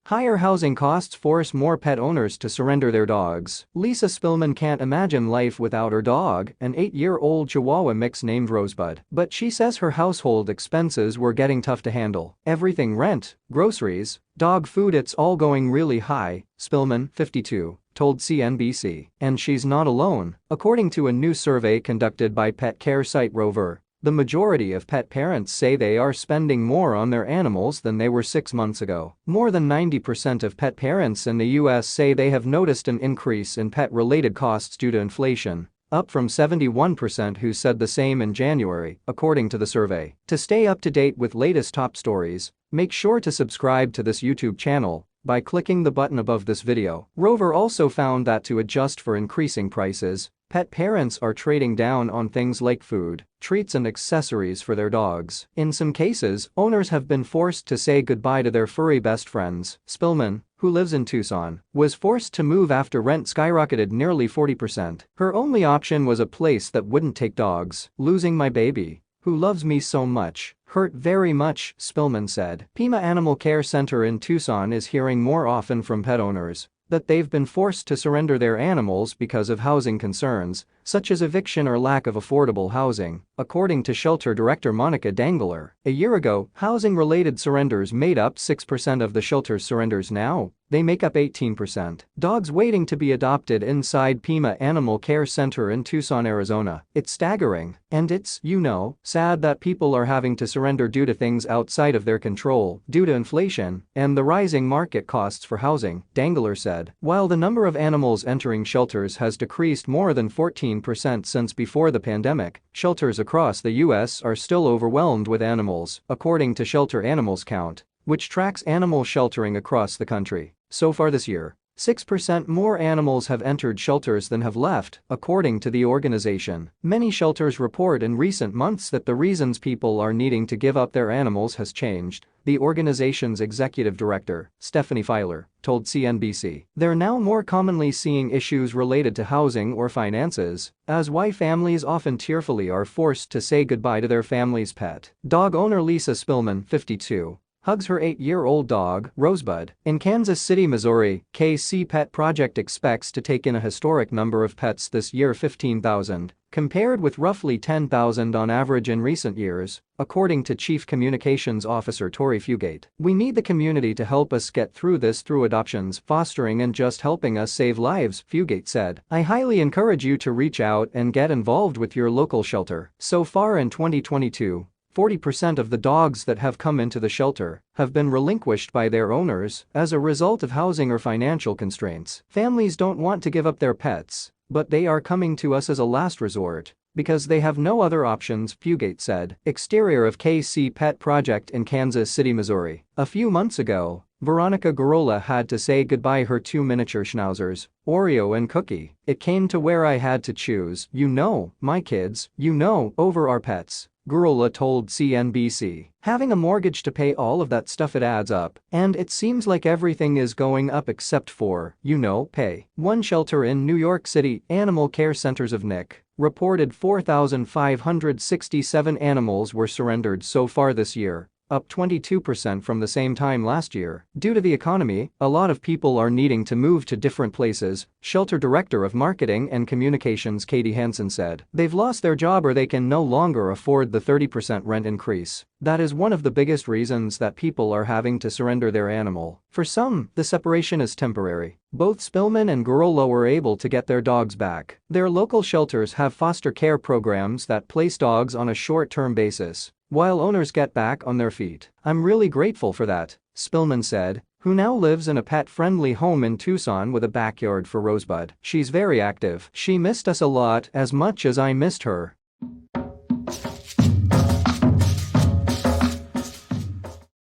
Higher housing costs force more pet owners to surrender their dogs. Lisa Spillman can't imagine life without her dog, an 8-year-old chihuahua mix named Rosebud. But she says her household expenses were getting tough to handle. Everything: rent, groceries, dog food, it's all going really high, Spillman, 52, told CNBC. And she's not alone. According to a new survey conducted by pet care site Rover, the majority of pet parents say they are spending more on their animals than they were 6 months ago. More than 90% of pet parents in the US say they have noticed an increase in pet-related costs due to inflation, up from 71% who said the same in January, according to the survey. To stay up to date with latest top stories, make sure to subscribe to this YouTube channel by clicking the button above this video. Rover also found that to adjust for increasing prices, pet parents are trading down on things like food, treats and accessories for their dogs. In some cases, owners have been forced to say goodbye to their furry best friends. Spillman, who lives in Tucson, was forced to move after rent skyrocketed nearly 40%. Her only option was a place that wouldn't take dogs. Losing my baby, who loves me so much, hurt very much, Spillman said. Pima Animal Care Center in Tucson is hearing more often from pet owners that they've been forced to surrender their animals because of housing concerns, such as eviction or lack of affordable housing, according to shelter director Monica Dangler. A year ago, housing-related surrenders made up 6% of the shelter's surrenders. Now, they make up 18%. Dogs waiting to be adopted inside Pima Animal Care Center in Tucson, Arizona. It's staggering, and it's, sad that people are having to surrender due to things outside of their control, due to inflation and the rising market costs for housing, Dangler said. While the number of animals entering shelters has decreased more than 14% since before the pandemic, shelters across the U.S. are still overwhelmed with animals, according to Shelter Animals Count, which tracks animal sheltering across the country. So far this year, 6% more animals have entered shelters than have left, according to the organization. Many shelters report in recent months that the reasons people are needing to give up their animals has changed, the organization's executive director, Stephanie Filer, told CNBC. They're now more commonly seeing issues related to housing or finances, as why families often tearfully are forced to say goodbye to their family's pet. Dog owner Lisa Spillman, 52, hugs her 8-year-old dog, Rosebud. In Kansas City, Missouri, KC Pet Project expects to take in a historic number of pets this year, 15,000, compared with roughly 10,000 on average in recent years, according to Chief Communications Officer Tori Fugate. We need the community to help us get through this through adoptions, fostering and just helping us save lives, Fugate said. I highly encourage you to reach out and get involved with your local shelter. So far in 2022, 40% of the dogs that have come into the shelter have been relinquished by their owners as a result of housing or financial constraints. Families don't want to give up their pets, but they are coming to us as a last resort because they have no other options, Fugate said. Exterior of KC Pet Project in Kansas City, Missouri. A few months ago, Veronica Gorola had to say goodbye her 2 miniature schnauzers, Oreo and Cookie. It came to where I had to choose, my kids, over our pets, Gorola told CNBC. Having a mortgage to pay, all of that stuff, it adds up. And it seems like everything is going up except for, pay. One shelter in New York City, Animal Care Centers of Nick, reported 4,567 animals were surrendered so far this year, up 22% from the same time last year. Due to the economy, a lot of people are needing to move to different places, Shelter Director of Marketing and Communications Katie Hansen said. They've lost their job or they can no longer afford the 30% rent increase. That is one of the biggest reasons that people are having to surrender their animal. For some, the separation is temporary. Both Spillman and Gorola were able to get their dogs back. Their local shelters have foster care programs that place dogs on a short-term basis while owners get back on their feet. I'm really grateful for that, Spillman said, who now lives in a pet-friendly home in Tucson with a backyard for Rosebud. She's very active. She missed us a lot as much as I missed her.